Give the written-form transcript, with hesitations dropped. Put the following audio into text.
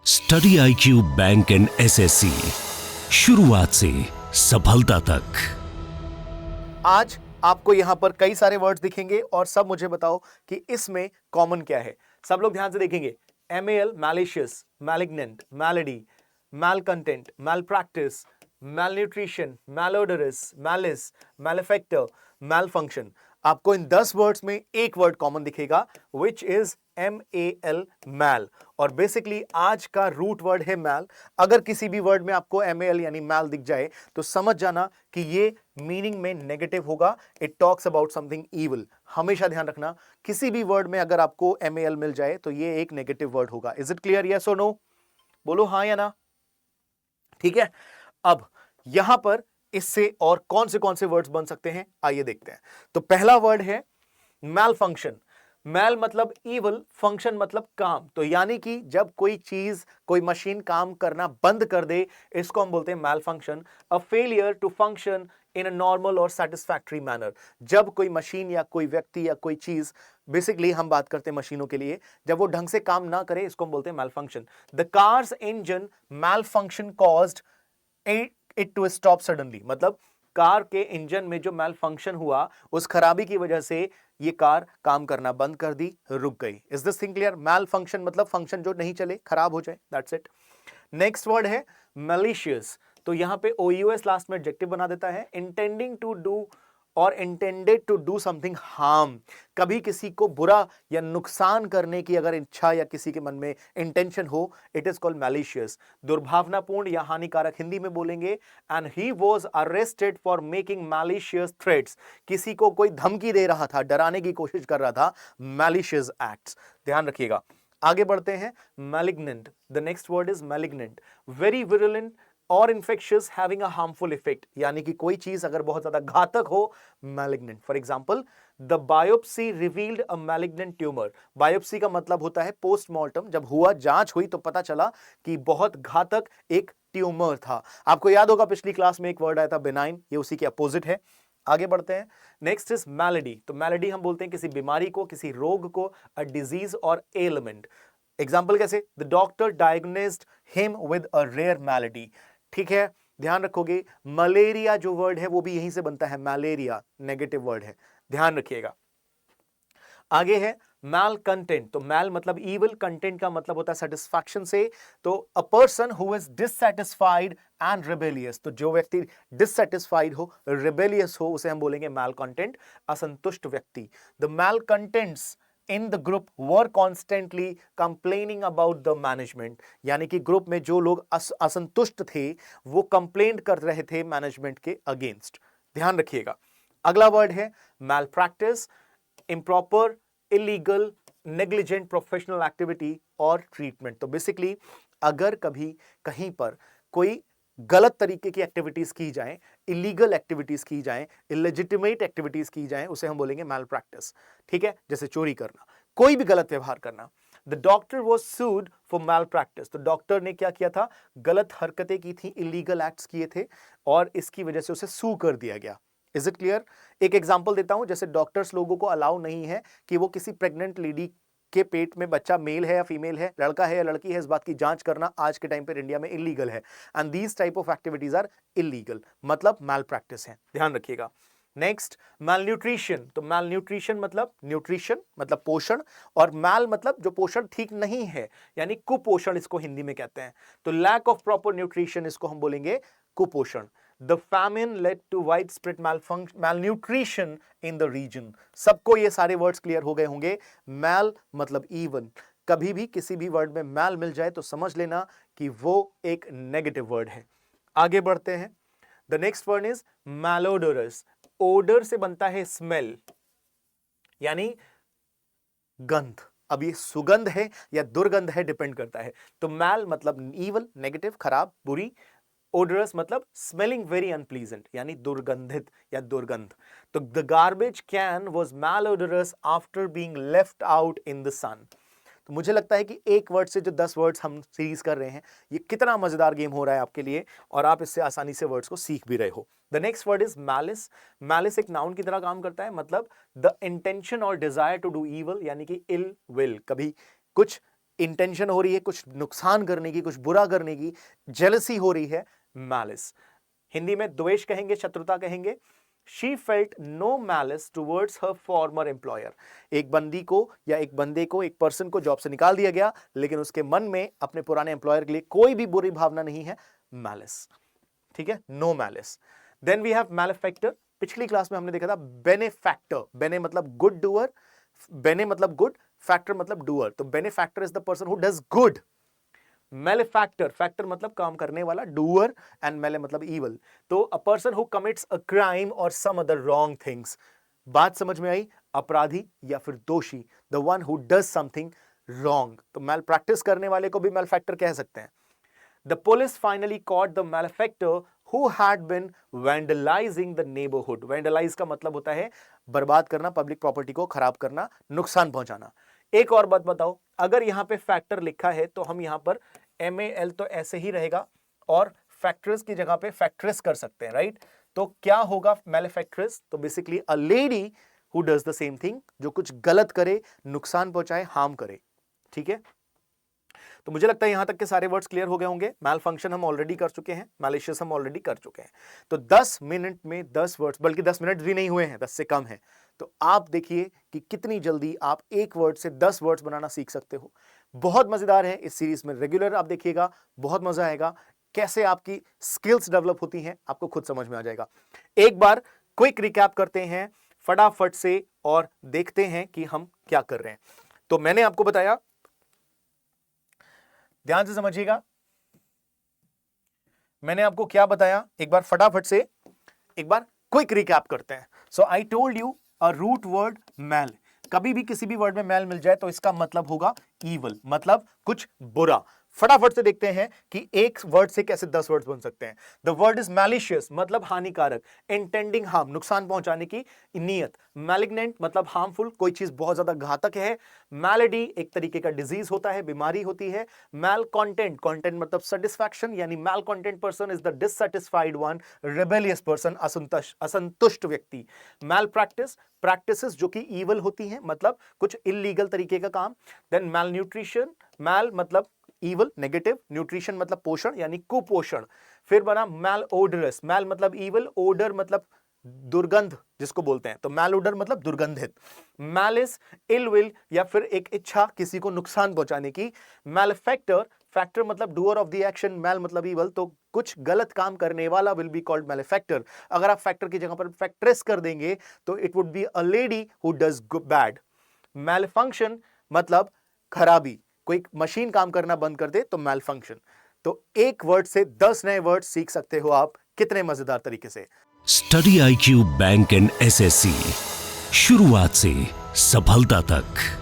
Study IQ bank and SSC, शुरुआत से सफलता तक। आज आपको यहां पर कई सारे वर्ड्स दिखेंगे और सब मुझे बताओ कि इसमें कॉमन क्या है। सब लोग ध्यान से देखेंगे। MAL malicious, malignant, malady, malcontent, malpractice, malnutrition, malodorous, malice, malefactor, malfunction. आपको इन 10 वर्ड्स में एक वर्ड कॉमन दिखेगा विच इज MAL, मैल। और बेसिकली आज का रूट वर्ड है मैल। अगर किसी भी वर्ड में आपको MAL यानी मैल दिख जाए तो समझ जाना कि ये मीनिंग में नेगेटिव होगा। It talks about something evil. हमेशा ध्यान रखना, किसी भी वर्ड में अगर आपको MAL मिल जाए तो ये एक नेगेटिव वर्ड होगा। Is it clear? यस और नो? बोलो हाँ या ना। ठीक है, अब यहां पर इससे और कौन से वर्ड्स बन सकते हैं आइए देखते हैं। तो पहला वर्ड है मैल फंक्शन। मैल मतलब इवल, फंक्शन मतलब काम। तो यानी कि जब कोई चीज, कोई मशीन काम करना बंद कर दे, इसको हम बोलते हैं malfunction. A failure to function in a normal और सेटिस्फैक्टरी मैनर। जब कोई मशीन या कोई व्यक्ति या कोई चीज, बेसिकली हम बात करते हैं मशीनों के लिए, जब वो ढंग से काम ना करे, इसको हम बोलते हैं malfunction. The car's engine malfunction caused it to stop suddenly. मतलब कार के इंजन में जो मैल फंक्शन हुआ, उस खराबी की वजह से ये कार काम करना बंद कर दी, रुक गई। Is this thing clear? Malfunction मतलब फंक्शन जो नहीं चले, खराब हो जाए, दैट्स इट। नेक्स्ट वर्ड है मैलिशियस। तो यहां पे OUS लास्ट में एडजेक्टिव बना देता है। इंटेंडिंग टू डू और intended to do something harm. कभी किसी को बुरा या नुकसान करने की अगर इच्छा या किसी के मन में इंटेंशन हो, इट इज कॉल्ड मैलिशियस। दुर्भावनापूर्ण या हानिकारक हिंदी में बोलेंगे। And he was arrested for making malicious threats. किसी को कोई धमकी दे रहा था, डराने की कोशिश कर रहा था, मैलिशियस एक्ट्स। ध्यान रखिएगा। आगे बढ़ते हैं। Malignant, the next word is malignant. Very virulent और infectious having a harmful effect. यानी कि कोई चीज अगर बहुत ज्यादा घातक हो, malignant. For example, the biopsy revealed a malignant tumour. Biopsy का मतलब होता है पोस्टमार्टम। जब हुआ, जांच हुई तो पता चला कि बहुत घातक एक ट्यूमर था। आपको याद होगा पिछली क्लास में एक वर्ड आया था बेनाइन, ये उसी के अपोजिट है। आगे बढ़ते हैं। Next is malady. तो मैलेडी हम बोलते हैं किसी बीमारी को, किसी रोग को, अ डिजीज और एलिमेंट। एग्जाम्पल कैसे? The doctor diagnosed him with a rare malady. ठीक है, ध्यान रखोगे। मलेरिया जो वर्ड है वो भी यहीं से बनता है, मलेरिया नेगेटिव वर्ड है, ध्यान रखिएगा। आगे है मैल कंटेंट। तो मैल मतलब इविल, कंटेंट का मतलब होता है सेटिस्फैक्शन से। तो a person who is dissatisfied and rebellious. तो जो व्यक्ति डिससैटिस्फाइड हो, रिबेलियस हो, उसे हम बोलेंगे मैल कंटेंट, असंतुष्ट व्यक्ति। The malcontents in the group were constantly complaining about the management. यानी कि ग्रुप में जो लोग असंतुष्ट थे, वो कंप्लेंट कर रहे थे मैनेजमेंट के अगेंस्ट। ध्यान रखिएगा। अगला वर्ड है malpractice. Improper, illegal, negligent professional activity और ट्रीटमेंट। तो बेसिकली अगर कभी कहीं पर कोई गलत तरीके की एक्टिविटीज की जाए, इलीगल एक्टिविटीज की जाए, इलेजिटिमेट एक्टिविटीज की जाए, उसे हम बोलेंगे मैल प्रैक्टिस। ठीक है, जैसे चोरी करना, कोई भी गलत व्यवहार करना। The doctor was sued for malpractice. तो डॉक्टर ने क्या किया था? गलत हरकतें की थी, इलीगल एक्ट्स किए थे, और इसकी वजह से उसे सू कर दिया गया। Is it clear? एक एग्जाम्पल देता हूं। जैसे डॉक्टर्स लोगों को अलाउ नहीं है कि वो किसी प्रेग्नेंट लेडी के पेट में बच्चा मेल है या फीमेल है, लड़का है या लड़की है, इस बात की जांच करना आज के टाइम पे इंडिया में इलीगल है। And these type of activities are illegal, मतलब मैल प्रैक्टिस है, ध्यान रखिएगा। Next, malnutrition. तो मैलन्यूट्रिशन मतलब न्यूट्रिशन मतलब पोषण, और मैल मतलब जो पोषण ठीक नहीं है, यानी कुपोषण इसको हिंदी में कहते हैं। तो लैक ऑफ प्रॉपर न्यूट्रिशन, इसको हम बोलेंगे कुपोषण। The famine led to widespread malnutrition in the region। सबको ये सारे वर्ड्स क्लियर हो गए होंगे। मैल मतलब इवन। कभी भी किसी भी वर्ड में मैल मिल जाए तो समझ लेना कि वो एक नेगेटिव वर्ड है। आगे बढ़ते हैं। The next word is malodorous. Odour से बनता है स्मेल, यानी गंध। अब ये सुगंध है या दुर्गंध है, डिपेंड करता है। तो मैल मतलब इवल, नेगेटिव, खराब, बुरी। ओडरस मतलब स्मेलिंग वेरी अनप्लीजेंट, यानी दुर्गंधित या दुर्गंध। तो the garbage can was malodorous after being left out in the sun. तो मुझे लगता है कि एक वर्ड से जो 10 वर्ड्स हम सीरीज कर रहे हैं, ये कितना मजेदार गेम हो रहा है आपके लिए, और आप इससे आसानी से वर्ड्स को सीख भी रहे हो। The next word is malice. Malice एक नाउन की तरह काम करता है, मतलब द इंटेंशन और डिजायर टू डू इवल, यानी कि इल विल। कभी कुछ इंटेंशन हो रही है कुछ नुकसान करने की, कुछ बुरा करने की, जेलसी हो रही है, मैलिस। हिंदी में द्वेष कहेंगे, शत्रुता कहेंगे। She felt no malice towards her former employer. एक बंदी को या एक बंदे को, एक पर्सन को जॉब से निकाल दिया गया, लेकिन उसके मन में अपने पुराने एम्प्लॉयर के लिए कोई भी बुरी भावना नहीं है, मैलिस। ठीक है, no malice. Then we have malefactor. पिछली क्लास में हमने देखा था बेनेफैक्टर। बेने मतलब गुड डूअर, बेने मतलब गुड, फैक्टर मतलब डूअर। तो benefactor is the person who does good. Malefactor, factor मतलब काम करने वाला, डूअर, एंड मैले मतलब इवल। तो a person who commits a crime और सम अदर रॉन्ग थिंग्स। बात समझ में आई? अपराधी या फिर दोषी, the one who does something wrong. तो मैल प्रैक्टिस करने वाले को भी मैलफैक्टर कह सकते हैं। The police finally caught the malefactor who had been vandalizing the neighborhood. Vandalize का मतलब होता है बर्बाद करना, पब्लिक प्रॉपर्टी को खराब करना, नुकसान पहुंचाना। एक और बात बताओ, अगर यहां पे फैक्टर लिखा है तो हम यहां पर MAL तो ऐसे ही रहेगा और फैक्ट्रेस की जगह पे फैक्ट्रेस कर सकते हैं, राइट? तो क्या होगा मैलेफैक्ट्रेस? तो basically a lady who does the same thing, जो कुछ गलत करे, नुकसान पहुंचाए, हार्म करे। ठीक है, तो मुझे लगता है यहां तक के सारे वर्ड्स क्लियर हो गए होंगे। मैल फंक्शन हम ऑलरेडी कर चुके हैं, मैलिशियस हम ऑलरेडी कर चुके हैं। तो 10 मिनट में 10 वर्ड्स, बल्कि 10 मिनट भी नहीं हुए हैं, 10 से कम है। तो आप देखिए कि कितनी जल्दी आप एक वर्ड से 10 वर्ड्स बनाना सीख सकते हो। बहुत मजेदार है इस सीरीज में, रेगुलर आप देखिएगा, बहुत मजा आएगा। कैसे आपकी स्किल्स डेवलप होती हैं आपको खुद समझ में आ जाएगा। एक बार क्विक रिकैप करते हैं फटाफट से और देखते हैं कि हम क्या कर रहे हैं। तो मैंने आपको बताया, ध्यान से समझिएगा, मैंने आपको क्या बताया, एक बार फटाफट से एक बार क्विक रिकैप करते हैं। So I told you a root word mal. कभी भी किसी भी वर्ड में मैल मिल जाए तो इसका मतलब होगा ईवल, मतलब कुछ बुरा। फटाफट से देखते हैं कि एक वर्ड से कैसे 10 वर्ड्स बन सकते हैं। द वर्ड इज मैलिशियस, मतलब हानिकारक, इंटेंडिंग हार्म, नुकसान पहुंचाने की नीयत। मैलिग्नेंट मतलब हार्मफुल, कोई चीज बहुत ज्यादा घातक है। मैलेडी एक तरीके का डिजीज होता है, बीमारी होती है। मैल कॉन्टेंट, कॉन्टेंट मतलब सेटिस्फैक्शन, यानी malcontent person is the dissatisfied one, rebellious person, असंतुष्ट व्यक्ति। मैल प्रैक्टिस, प्रैक्टिसेस जो कि ईवल होती हैं, मतलब कुछ इलीगल तरीके का काम। देन मैल न्यूट्रिशन, मैल मतलब ईवल, नेगेटिव, न्यूट्रिशन मतलब पोषण यानी कुपोषण। फिर बना मैल ओडरस, मैल मतलब ईवल, ओडर मतलब दुर्गंध जिसको बोलते हैं, तो मैल ओडर मतलब दुर्गंधित। मैलिस, इल विल या फिर एक इच्छा किसी को नुकसान पहुंचाने की। मैलेफैक्टर, फैक्टर मतलब डूअर ऑफ द एक्शन, मैल मतलब ईवल, तो कुछ गलत काम करने वाला विल बी कॉल्ड मैलेफैक्टर। अगर आप फैक्टर की जगह पर फैक्ट्रेस कर देंगे तो it would be a lady who does bad. Malfunction मतलब खराबी, कोई मशीन काम करना बंद कर दे तो मैल फंक्शन। तो एक वर्ड से 10 नए वर्ड सीख सकते हो आप, कितने मजेदार तरीके से। Study IQ bank and SSC, शुरुआत से सफलता तक।